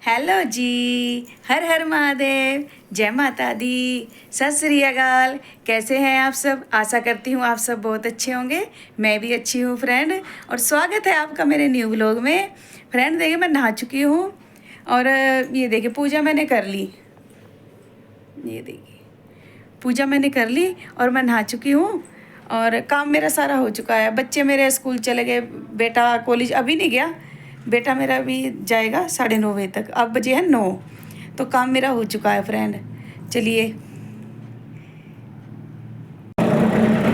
Hello जी। हर हर महादेव। जय माता दी। सत श्री अकाल। कैसे हैं आप सब? आशा करती हूँ आप सब बहुत अच्छे होंगे। मैं भी अच्छी हूँ फ्रेंड, और स्वागत है आपका मेरे न्यू व्लॉग में। फ्रेंड देखिए, मैं नहा चुकी हूँ और ये देखिए पूजा मैंने कर ली। ये देखिए पूजा मैंने कर ली और मैं नहा चुकी हूँ और काम मेरा सारा हो चुका है। बच्चे मेरे स्कूल चले गए, बेटा कॉलेज अभी नहीं गया। बेटा मेरा भी जाएगा 9:30 बजे तक, अब बजे हैं 9, तो काम मेरा हो चुका है फ्रेंड। चलिए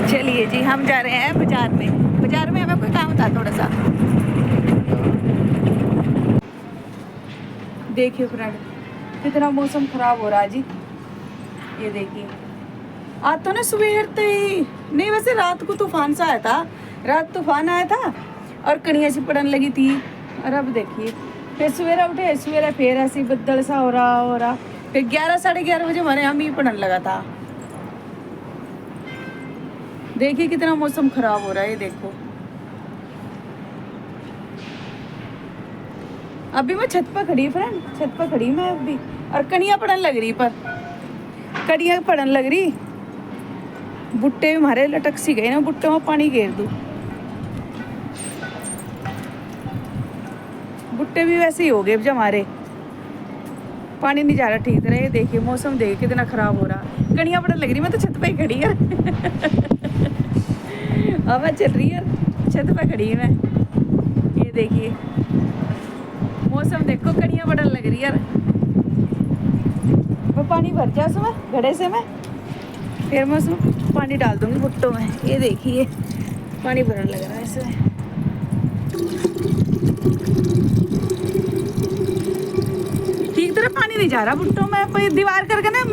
चलिए जी, हम जा रहे हैं बाजार में। बाजार में हमें कोई काम था थोड़ा सा। देखिए फ्रेंड, कितना मौसम खराब हो रहा है जी। ये देखिए, आज तो ना सुबह ही नहीं, वैसे रात को तूफान सा आया था। रात तूफान आया था और कड़ियाँ सी पड़ने लगी थी। और अब देखिए फिर सवेरा उठे, सवेरा फिर ऐसे बदल सा हो रहा। फिर 11 साढ़े 11 बजे हमारे यहाँ मींह पड़ने लगा था। देखिए कितना मौसम खराब हो रहा है। ये देखो, अभी मैं छत पर खड़ी फ्रेंड, छत पर खड़ी मैं अभी, और कड़ियाँ पड़ने लग रही, पर कड़ियाँ पड़ने लग रही। भुट्टे हमारे लटक सी गए ना, भुट्टे में पानी घेर दूँ। भुट्टे भी वैसे ही हो गए जब हमारे, पानी नहीं जा रहा ठीक तरह। ये देखिए मौसम देखिए कितना खराब हो रहा। कड़ियाँ पड़ने लग रही, मैं तो छत पे ही खड़ी है। हवा चल रही है, छत पे खड़ी है मैं। ये देखिए मौसम देखो, कड़ियाँ पड़ने लग रही है। वो पानी भर जाए उसमें घड़े से, मैं फिर मैं उसमें पानी डाल दूंगी भुट्टों में। ये देखिए पानी भरने लग रहा है इसमें। ठीक तरह पानी नहीं जा रहा भुट्टों में, कोई दीवार करके ना,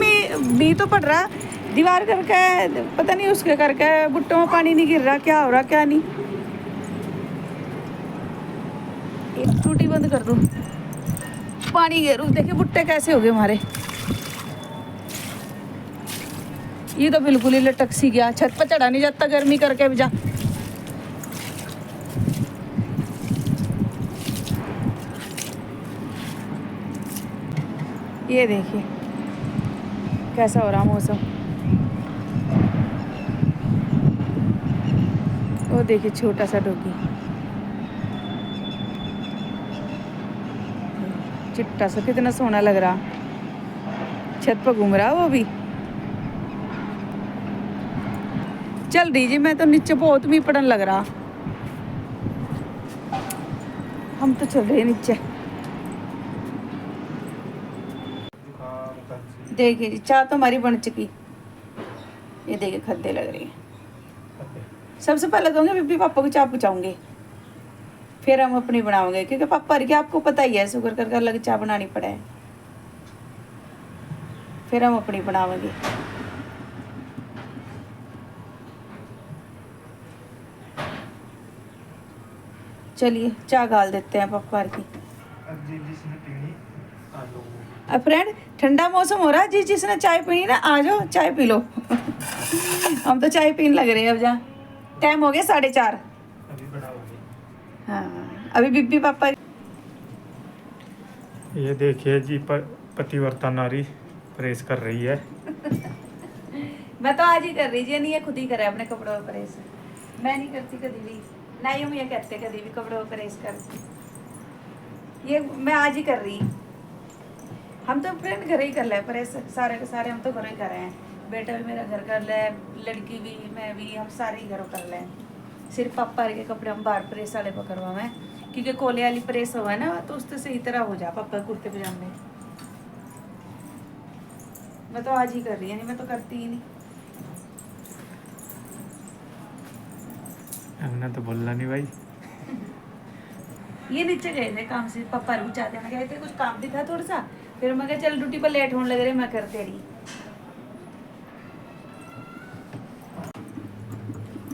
मी तो पड़ रहा, दीवार करके पता नहीं उसके करके भुट्टों में पानी नहीं गिर रहा। क्या हो रहा क्या नहीं। एक टूटी बंद कर दूं, पानी गिरू। देखिए भुट्टे कैसे हो गए हमारे। ये तो बिल्कुल ही लटक सी गया, छत पर चढ़ा नहीं जाता गर्मी करके भी जा। ये देखिए कैसा हो रहा मौसम। वो देखिए छोटा सा डोगी, चिट्टा सा, कितना सोना लग रहा। छत पर घूम रहा वो भी। चल रही जी, मैं तो नीचे बहुत भी पड़न लग रहा। हम तो चल रहे नीचे। देखिए जी चाय तो हमारी बन चुकी। ये देखिए खद्दे लग रही है। सबसे पहले दूंगे बीबी पापा को चाय पहुँचाऊंगे, फिर हम अपनी बनाओगे, क्योंकि पापा की आपको पता ही है शुगर कर अलग चाय बनानी पड़े, फिर हम अपनी बनावेंगे। चलिए चाय गाल देते हैं पापा की। अब फ्रेंड ठंडा मौसम हो रहा है, जिसने चाय पीनी ना आ जाओ चाय पी लो। हम तो चाय पीने लग रहे हैं। अब जा टाइम हो गया 4:30। हाँ अभी बीबी पापा। ये देखिए जी, पतिव्रता नारी प्रेस कर रही है। मैं तो आज ही कर रही जी, नहीं ये खुद ही करे अपने कपड़ों पर प्रेस। मैं नहीं करती कभी भी, ना ही हम ये कहते कभी भी कपड़ों पर प्रेस कर। ये मैं आज ही कर रही। हम तो फ्रेंड घर ही कर ले प्रेस, सारे के सारे हम तो घर ही कर रहे हैं। बेटा भी मेरा घर कर ले, लड़की भी, मैं भी, हम सारे ही घरों कर ले। सिर्फ पापा के कपड़े हम बाहर प्रेस वाले पर करवाएं, क्योंकि कोले वाली प्रेस हुआ है ना, तो उससे सही तरह हो जा पापा कुर्ते पजामे। मैं तो आज ही कर रही है, नहीं मैं तो करती ही नहीं। हमने तो बोलना नहीं भाई। ये नीचे गए थे काम से, पापा भी चाहते हैं, गए थे कुछ काम भी था थोड़ा सा, फिर मैं कहा चल ड्यूटी पर लेट होने लग रही, मैं करते रही।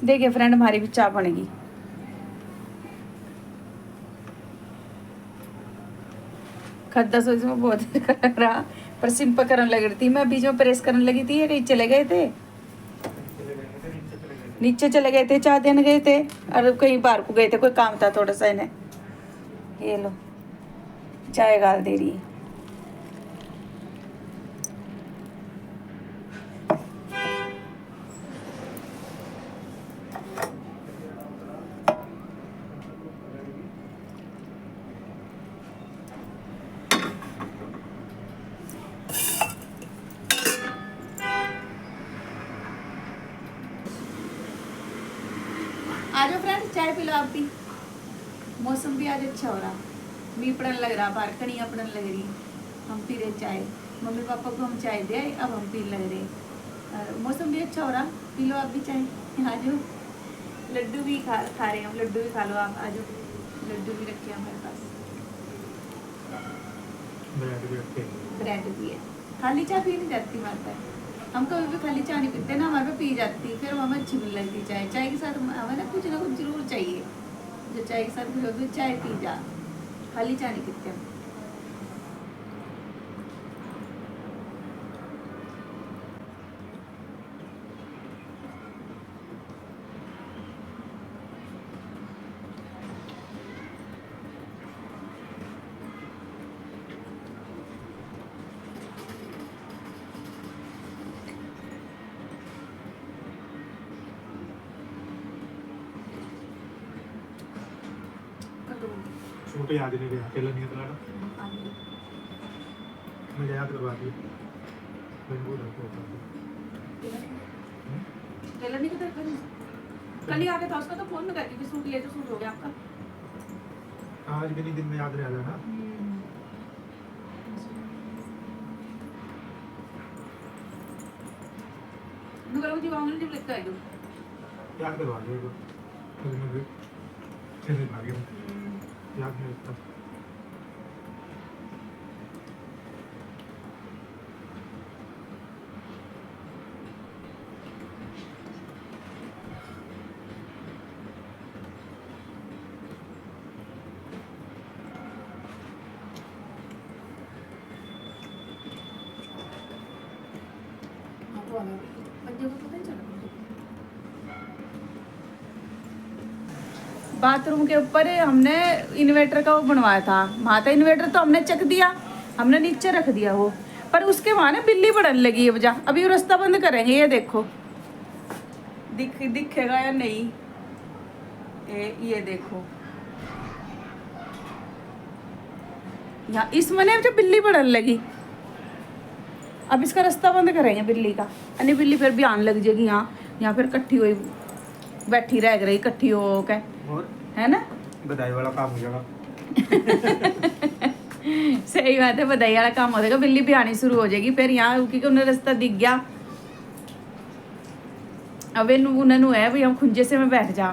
देखिए फ्रेंड हमारी भी चाय बनेगी। खद्दा सोच में बहुत कर रहा, पर सिंपल करने लग रही थी मैं, बीच में प्रेस करने लगी थी। ये कहीं चले गए थे, नीचे चले गए थे, चाय देने गए थे, और कहीं बाहर को गए थे, कोई काम था थोड़ा सा इन्हें। ये लो चाय गाल दे रही है। चाय पी लो आप भी। मौसम भी आज अच्छा हो रहा, मी पड़न लग रहा, बाहर कनिया पड़न लग रही, हम पी रहे चाय। मम्मी पापा को हम चाय दे आए, अब हम पी लग रहे। और मौसम भी अच्छा हो रहा, पी लो आप भी चाय। आ जाओ, लड्डू भी खा रहे हैं हम, लड्डू भी खा लो आप, आ जाओ। लड्डू भी रखे हैं हमारे पास, ब्रेड भी है। खाली चाय पी नहीं जाती हमारे पास, हम कभी भी खाली चाय नहीं पीते ना, हमारे पे पी जाती, फिर हमें अच्छी नहीं लगती चाय। चाय के साथ हमें ना कुछ जरूर चाहिए, जो चाय के साथ कुछ होती चाय पी जा, खाली चाय नहीं पीते हम। सूट याद ही नहीं रहा, टेलर नहीं था ना, मैं याद करवा दी। टेलर नहीं था कल ही आके था उसका, तो फोन में करके कि सूट ले तो सूट हो गया आपका। आज भी नहीं दिन में याद रहा ना। नुकरा मुझे वांगल जी लगता है जो याद करवा दिया तो मुझे चेंज आ गया, याद नहीं रहता। बाथरूम के ऊपर हमने इन्वर्टर का वो बनवाया था, वहाँ था इन्वर्टर, तो हमने चक दिया, हमने नीचे रख दिया वो, पर उसके वहाँ ना बिल्ली बढ़ने लगी है वजह। अभी वो रास्ता बंद करेंगे, ये देखो दिखेगा या नहीं, ये देखो यहाँ इसमें ना जब बिल्ली बढ़ने लगी, अब इसका रास्ता बंद करेंगे बिल्ली का, अन्य बिल्ली फिर भी आने लग जाएगी यहाँ फिर इकट्ठी हुई बैठी रह गई, इकट्ठी हो के, है ना, बधाई वाला काम हो जाएगा। सही बात है, बधाई वाला काम हो जाएगा, बिल्ली भी आनी शुरू हो जाएगी फिर यहाँ, क्योंकि उन्हें रास्ता दिख गया। अब उन्होंने है भाई हम खुंजे से में बैठ जा,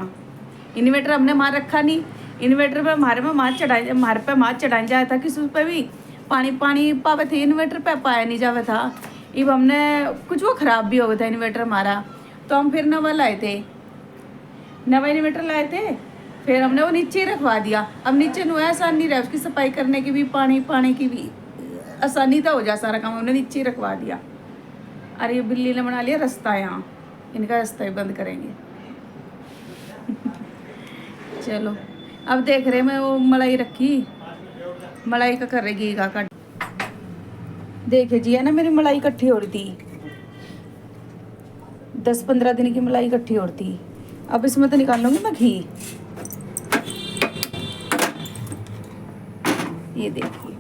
इन्वर्टर हमने मार रखा नहीं, इन्वर्टर पे हमारे में मार चढ़ाई, हमारे पे मार चढ़ाई जाया था, किस उस पे भी पानी पावे थे, इन्वर्टर पे पाया नहीं जावे था। अब हमने कुछ वो खराब भी हो गया था इन्वर्टर हमारा, तो हम फिर नवा लाए थे, नवा इन्वर्टर लाए थे, फिर हमने वो नीचे ही रखवा दिया। अब नीचे नु आसान नहीं रहा, उसकी सफाई करने की भी, पानी की भी आसानी तो हो जा, सारा काम हमने नीचे ही रखवा दिया। अरे ये बिल्ली ने बना लिया रास्ता, यहाँ इनका रास्ता ही बंद करेंगे। चलो अब देख रहे, मैं वो मलाई रखी, मलाई का कर रही का देखे जी, है ना मेरी मलाई इकट्ठी हो रही थी, 10-15 दिन की मलाई इकट्ठी हो रही थी। अब इसमें तो निकाल लूंगी मैं घी, ये देखिए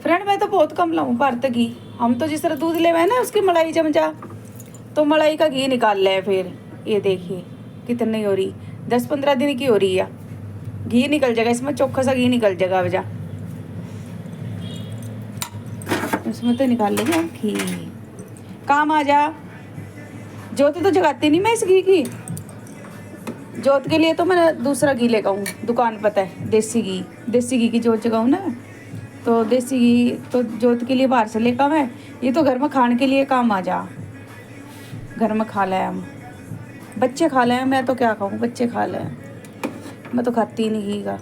फ्रेंड, मैं तो बहुत कम लाऊं भारत घी, हम तो जिस तरह दूध ले ना उसकी मलाई जम जा, तो मलाई का घी निकाल ले। फिर ये देखिए कितनी हो रही, 10-15 दिन की हो रही है, घी निकल जाएगा इसमें, चोखा सा घी निकल जाएगा वजह, इसमें तो निकाल लेंगे हम घी, काम आ जा। जोत तो जगाती नहीं मैं इस घी की, जोत के लिए तो मैं दूसरा घी लेकर आऊँ, दुकान पता है, देसी घी की जोत जगाऊँ ना, तो देसी घी तो जोत के लिए बाहर से लेकर मैं, ये तो घर में खाने के लिए काम आ जा, घर में खा लें हम, बच्चे खा लें, मैं तो क्या खाऊँ, बच्चे खा लें, मैं तो खाती ही नहीं घी का।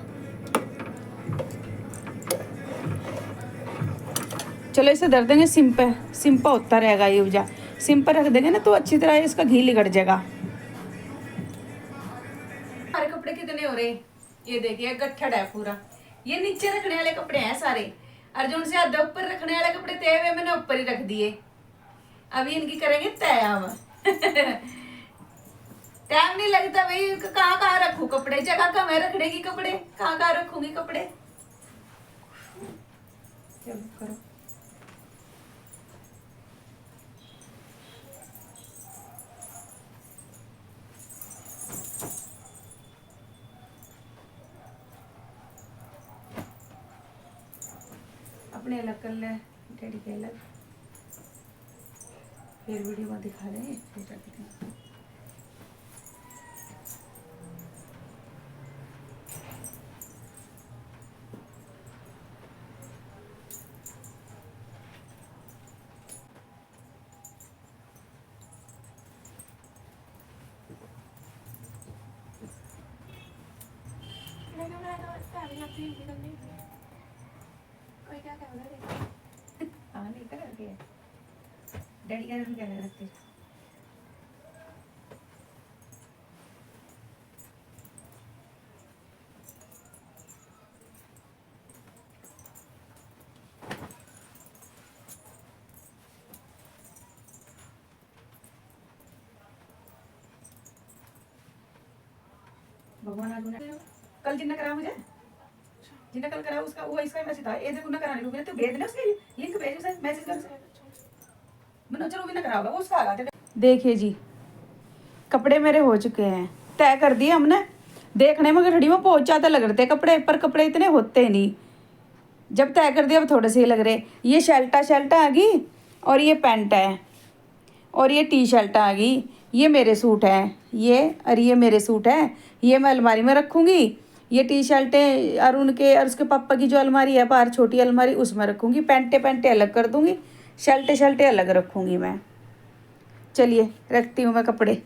चलो इसे धर देंगे सिम पे होता रहेगा ये वजह, सिम पर रख देंगे ना तो अच्छी तरह इसका घी लिगड़ जाएगा। हमारे कपड़े कितने हो रहे, ये देखिए गट्ठड़ है पूरा, ये नीचे रखने वाले कपड़े हैं सारे, अर्जुन से आधा ऊपर रखने वाले कपड़े तय हुए मैंने ऊपर ही रख दिए, अभी इनकी करेंगे तय। अब टाइम नहीं लगता भाई, कहाँ रखूं कपड़े, जगह कहाँ है रखने की, कपड़े कहाँ रखूंगी कपड़े, करो अपने अलग कर ले, डैडी के अलग, फिर वीडियो में दिखा देंगे, फिर कर देंगे। हाँ नहीं कर रखे है, डैडी का क्या लग रखते। भगवान आज कल जिन्ना करा मुझे, जिन्ना कल करा उसका वो इसका मैसेज था, ये देखो ना कराने को तो भेज देना, उसके लिंक भेज उसे, मैसेज कर मनो, चलो भी ना करा होगा वो उसका आगा। देखिए जी कपड़े मेरे हो चुके हैं, तय कर दिए हमने। देखने में घड़ी में बहुत ज़्यादा लग रहे थे कपड़े, पर कपड़े इतने होते नहीं। जब तय कर दिया अब थोड़े से ही लग रहे। ये शर्टा आ गई, और ये पैंट है, और ये टी शर्ट आ गई। ये मेरे सूट हैं, ये मेरे सूट हैं, ये मैं अलमारी में रखूँगी। ये टी शर्टें अरुण के और उसके पापा की जो अलमारी है बाहर, छोटी अलमारी, उसमें रखूँगी। पैंटें अलग कर दूँगी, शर्टें अलग रखूँगी मैं। चलिए रखती हूँ मैं कपड़े।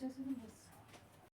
जैसे